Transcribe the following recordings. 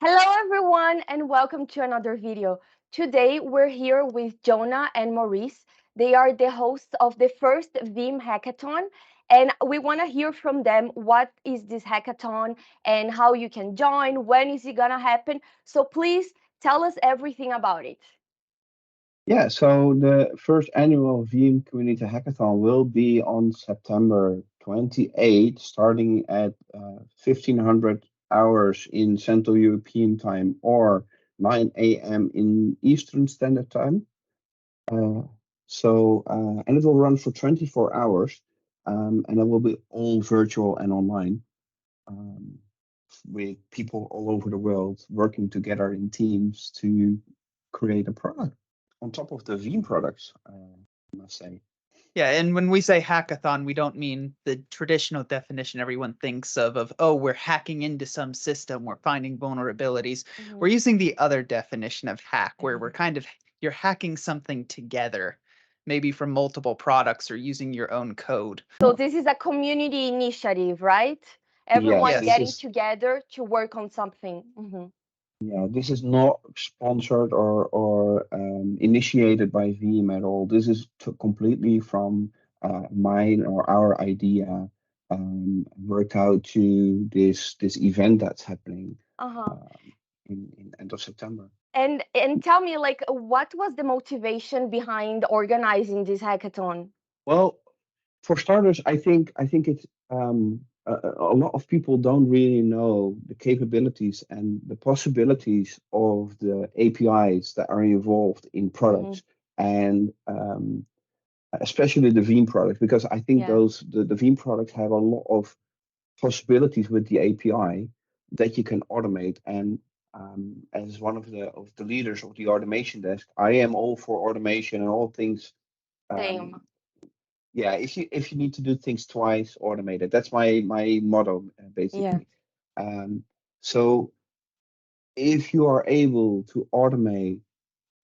Hello everyone and welcome to another video. Today we're here with Jonah and Maurice. They are the hosts of the first Veeam Hackathon and we want to hear from them what is this hackathon and how you can join, when is it going to happen. So please tell us everything about it. Yeah, so the first annual Veeam Community Hackathon will be on September 28th, starting at 1500 hours in Central European Time or 9 a.m. in Eastern Standard Time. Uh, and it will run for 24 hours, and it will be all virtual and online, um, with people all over the world working together in teams to create a product on top of the Veeam products, I must say. Yeah, and when we say hackathon, we don't mean the traditional definition everyone thinks of, oh, we're hacking into some system, we're finding vulnerabilities. We're using the other definition of hack, where you're hacking something together, maybe from multiple products or using your own code. So this is a community initiative, right? Everyone Yes, getting together to work on something. this is not sponsored or initiated by Veeam at all. This is completely from mine or our idea, worked out to this event that's happening in end of September. And tell me, like, what was the motivation behind organizing this hackathon? Well, for starters, I think it's a lot of people don't really know the capabilities and the possibilities of the APIs that are involved in products, and especially the Veeam product, because I think Yeah. the Veeam products have a lot of possibilities with the API that you can automate. And as one of the leaders of the automation desk, I am all for automation and all things. Same. Um, yeah, if you need to do things twice, automate it. That's my motto, Yeah. basically. Um, so if you are able to automate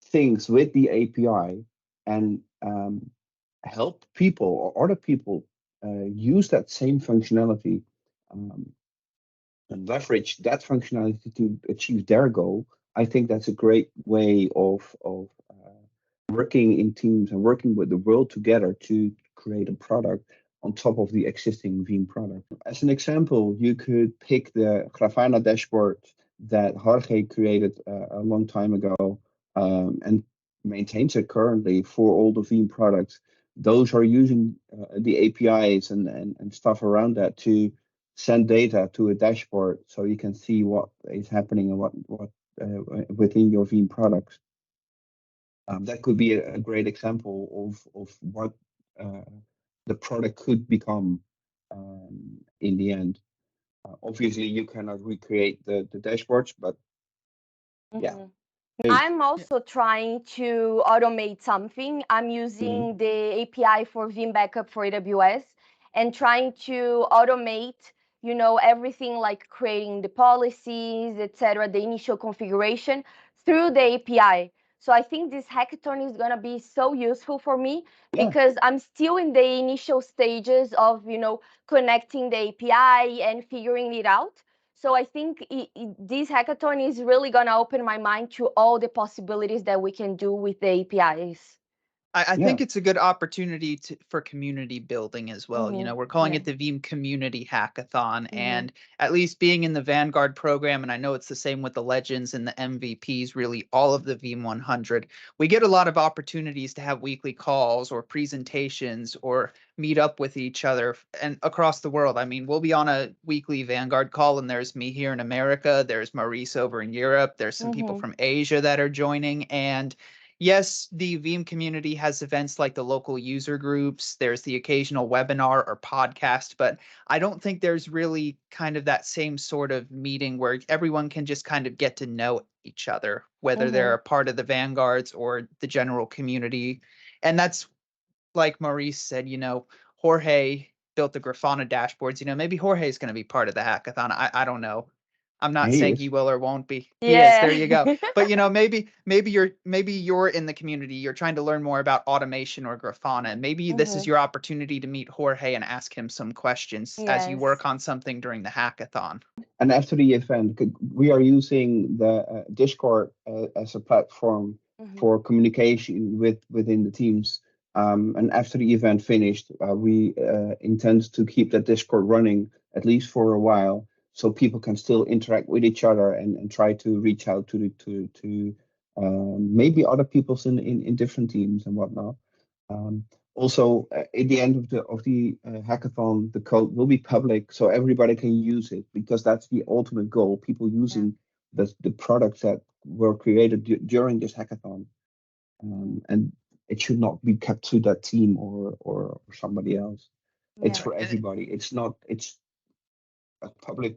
things with the API and help people or other people use that same functionality, um, and leverage that functionality to achieve their goal, I think that's a great way of working in teams and working with the world together to create a product on top of the existing Veeam product. As an example, you could pick the Grafana dashboard that Jorge created a long time ago, and maintains it currently for all the Veeam products. Those are using the APIs and stuff around that to send data to a dashboard so you can see what is happening and what within your Veeam products. That could be a great example of what uh, the product could become in the end. Obviously, you cannot recreate the dashboards, but yeah. Mhm. Hey, I'm also trying to automate something. I'm mhm. using the API for Veeam Backup for AWS and trying to automate, everything like creating the policies, etc., the initial configuration through the API. So I think this hackathon is going to be so useful for me Yeah, because I'm still in the initial stages of, connecting the API and figuring it out. So I think this hackathon is really going to open my mind to all the possibilities that we can do with the APIs. I yeah. think it's a good opportunity for community building as well. We're calling Yeah. it the Veeam Community Hackathon, hmm and at least being in the Vanguard program, and I know it's the same with the Legends and the MVPs, really all of the Veeam 100, we get a lot of opportunities to have weekly calls or presentations or meet up with each other and across the world. I mean, we'll be on a weekly Vanguard call, and there's me here in America, there's Maurice over in Europe, there's some people hmm from Asia that are joining, and yes, the Veeam community has events like the local user groups. There's the occasional webinar or podcast, but I don't think there's really kind of that same sort of meeting where everyone can just kind of get to know each other, whether they're hmm a part of the vanguards or the general community. And that's like Maurice said, Jorge built the Grafana dashboards. Maybe Jorge is going to be part of the hackathon. I don't know. I'm not He saying he is. will or won't be. He is. Yeah. There you go. But maybe you're in the community. You're trying to learn more about automation or Grafana. And maybe this is Mhm. your opportunity to meet Jorge and ask him some questions as you Yes. work on something during the hackathon. And after the event, we are using the Discord as a platform Mhm. for communication within the teams. And after the event finished, we intend to keep that Discord running at least for a while, so people can still interact with each other and try to reach out to maybe other peoples in different teams and whatnot. Um, Also, at the end of the hackathon, the code will be public, so everybody can use it, because that's the ultimate goal. People Yeah. using the products that were created during this hackathon, Mhm. and it should not be kept to that team or somebody else. It's Yeah. for And everybody. It's not. It's a public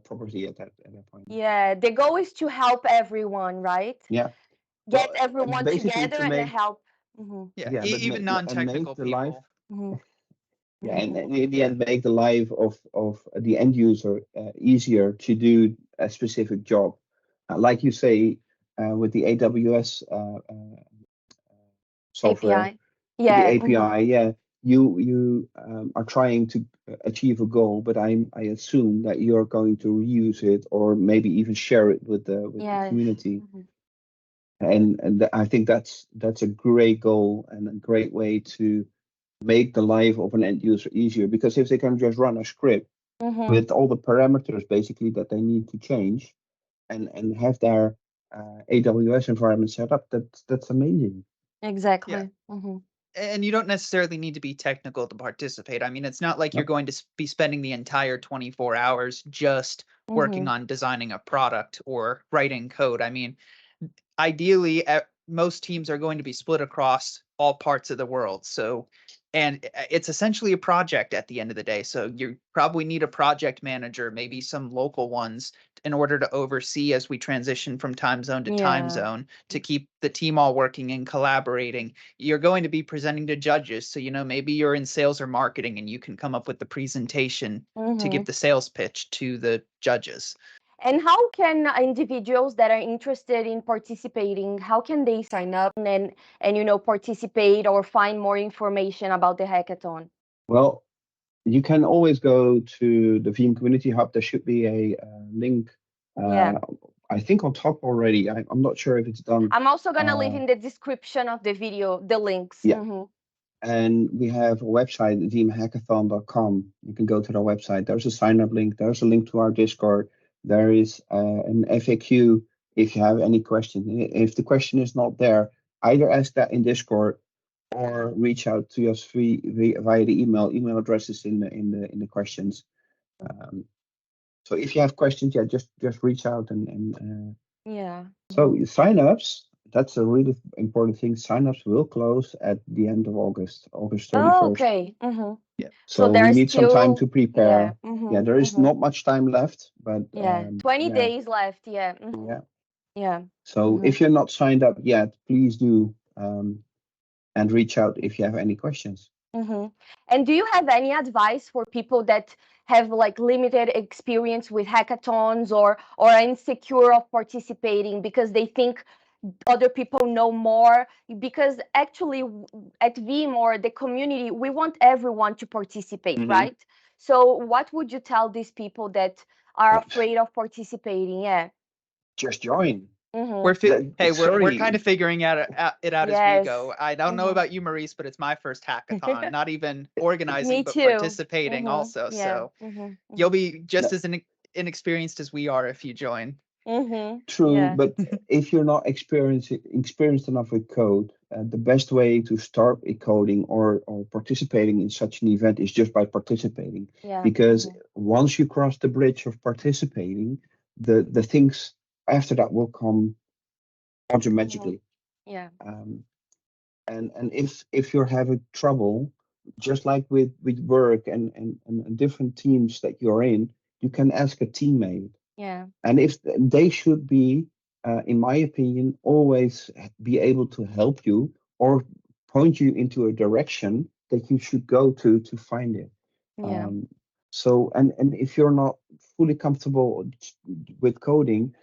property at that point. Yeah. The goal is to help everyone, right? Yeah. Get Well, everyone basically together to and make, help. Mhm. yeah, yeah, but even and make non-technical the life. people. Mhm. Yeah, Mhm. and in the end, make the life of the end user easier to do a specific job. Like you say, with the AWS software, API. with the Yeah. Mhm. API, yeah, you are trying to achieve a goal, but I assume that you're going to reuse it or maybe even share it with the Yes. community. Mhm. And I think that's a great goal and a great way to make the life of an end user easier, because if they can just run a script Mhm. with all the parameters basically that they need to change and have their AWS environment set up, that's amazing. Yeah. Exactly. Mhm. And you don't necessarily need to be technical to participate. I mean, it's not like you're No. going to be spending the entire 24 hours just working Mhm. on designing a product or writing code. I mean, ideally, most teams are going to be split across all parts of the world. So, and it's essentially a project at the end of the day. So you probably need a project manager, maybe some local ones, in order to oversee as we transition from time zone to time Yeah. zone to keep the team all working and collaborating. You're going to be presenting to judges. So, maybe you're in sales or marketing and you can come up with the presentation to give Mhm. the sales pitch to the judges. And how can individuals that are interested in participating, how can they sign up and participate or find more information about the hackathon? Well, you can always go to the Veeam Community Hub. There should be a link, Yeah. uh, I think, on top already. I'm not sure if it's done. I'm also gonna leave Uh, in the description of the video the links. yeah, and we have a website, veeamhackathon.com. You can go to the website. There's a sign up link. There's a link to our Discord. There is an FAQ if you have any question. If the question is not there, either ask that in Discord or reach out to us via the email. Email address is in the questions. Um, so if you have questions, yeah, just reach out and Yeah. so signups. That's a really important thing. Signups will close at the end of August, August Oh, 31st. okay. Yeah. So So we there's need some time still, to yeah. prepare. Yeah, there is not much time left, but Yeah. 20 yeah, days left. Yeah. yeah. Yeah. So if you're not signed up yet, please do, and reach out if you have any questions. And do you have any advice for people that have like limited experience with hackathons or are insecure of participating because they think other people know more? Because actually at Veeam or the community, we want everyone to participate, Hmm. right? So what would you tell these people that are afraid of participating? Yeah. Just join. We're Mm-hmm. hey, we're kind Sorry. of figuring it out as we Yes. go. I don't know Mm-hmm. about you, Maurice, but it's my first hackathon. Not even organizing, Me but too. participating Mm-hmm. also. Yeah. So Mm-hmm. you'll Mm-hmm. be just No, as inexperienced as we are if you join. Mm-hmm. true, Yeah. but if you're not experienced enough with code, the best way to start with coding or participating in such an event is just by participating. Yeah. Because Mm-hmm. once you cross the bridge of participating, the things after that will come Mm-hmm. automatically. Yeah. Um, and if you're having trouble, just like with work and different teams that you're in, you can ask a teammate, Yeah. and if they should be, in my opinion, always be able to help you or point you into a direction that you should go to find it. Yeah. Um, so and if you're not fully comfortable with coding,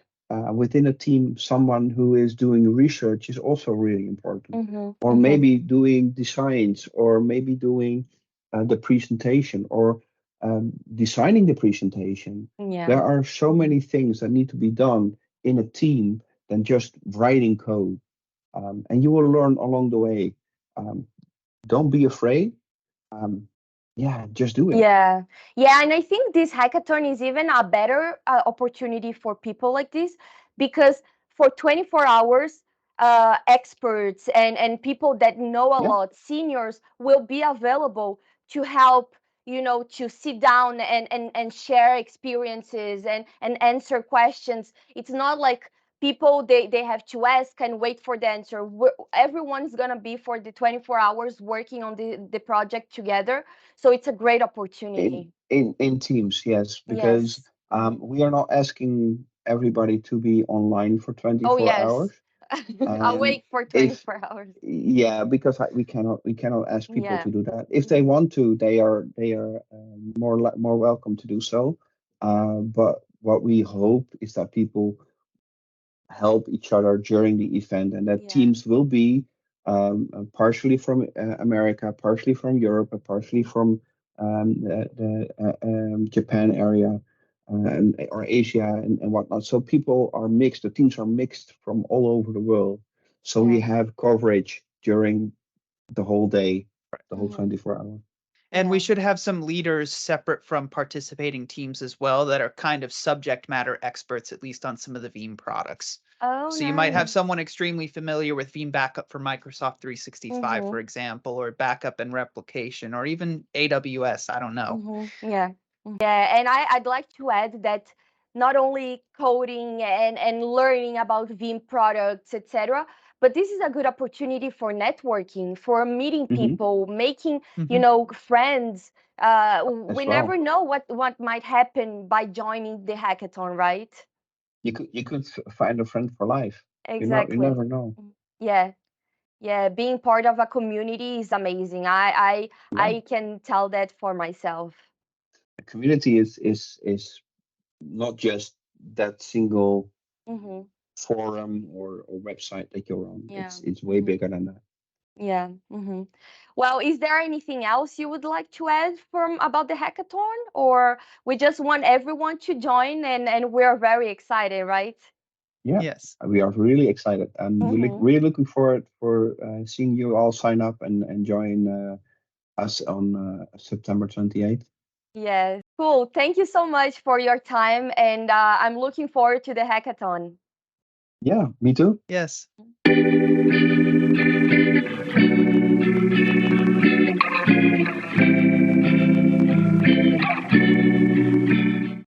within a team, someone who is doing research is also really important, Mm-hmm. or Mm-hmm. maybe doing designs, or maybe doing the presentation, or designing the presentation. Yeah. There are so many things that need to be done in a team than just writing code, and you will learn along the way. Um, don't be afraid. Um, yeah, just do it. Yeah, yeah, and I think this hackathon is even a better opportunity for people like this because for 24 hours, experts and people that know a Yeah. lot, seniors, will be available to help, to sit down and share experiences and answer questions. It's not like people they have to ask and wait for the answer. Everyone's gonna be for the 24 hours working on the project together, so it's a great in opportunity. in teams, yes, because Yes. Hmm. we are not asking everybody to be online for Oh, 24 hours. yes. Um, Awake for if 24 hours. Yeah, because we cannot ask people Yeah. to do that. If they Mhm. want to, they are more welcome to do so. But what we hope is that people help each other during the event, and that Yeah. teams will be partially from America, partially from Europe, and partially from the Japan area, or Asia, and whatnot. So people are mixed. The teams are mixed from all over the world. So we Yeah. have coverage during the whole day, the whole Hmm. 24 hours. And we Yeah. should have some leaders separate from participating teams as well that are kind of subject matter experts, at least on some of the Veeam products. Oh, So you might have nice. someone extremely familiar with Veeam Backup for Microsoft 365, Mm-hmm. for example, or backup and replication, or even AWS. I don't know. Mm-hmm. Yeah. Yeah, and I'd like to add that not only coding and learning about Veeam products, etc., but this is a good opportunity for networking, for meeting Hmm. people, making, Hmm. friends. As We never well. know what might happen by joining the hackathon, right? You could find a friend for life. You Exactly. never know. Yeah. Yeah, being part of a community is amazing. Yeah. I can tell that for myself. A community is not just that single Hmm. forum or website that you're on. Yeah. It's way Hmm. bigger than that. Yeah. Well, is there anything else you would like to add from about the hackathon, or we just want everyone to join and we're very excited, right? Yeah, Yes. we are really excited. I'm really Mm-hmm. really looking forward for seeing you all sign up and join us on September 28th. Yes. Cool. Thank you so much for your time, and I'm looking forward to the hackathon. Yeah, me too. Yes.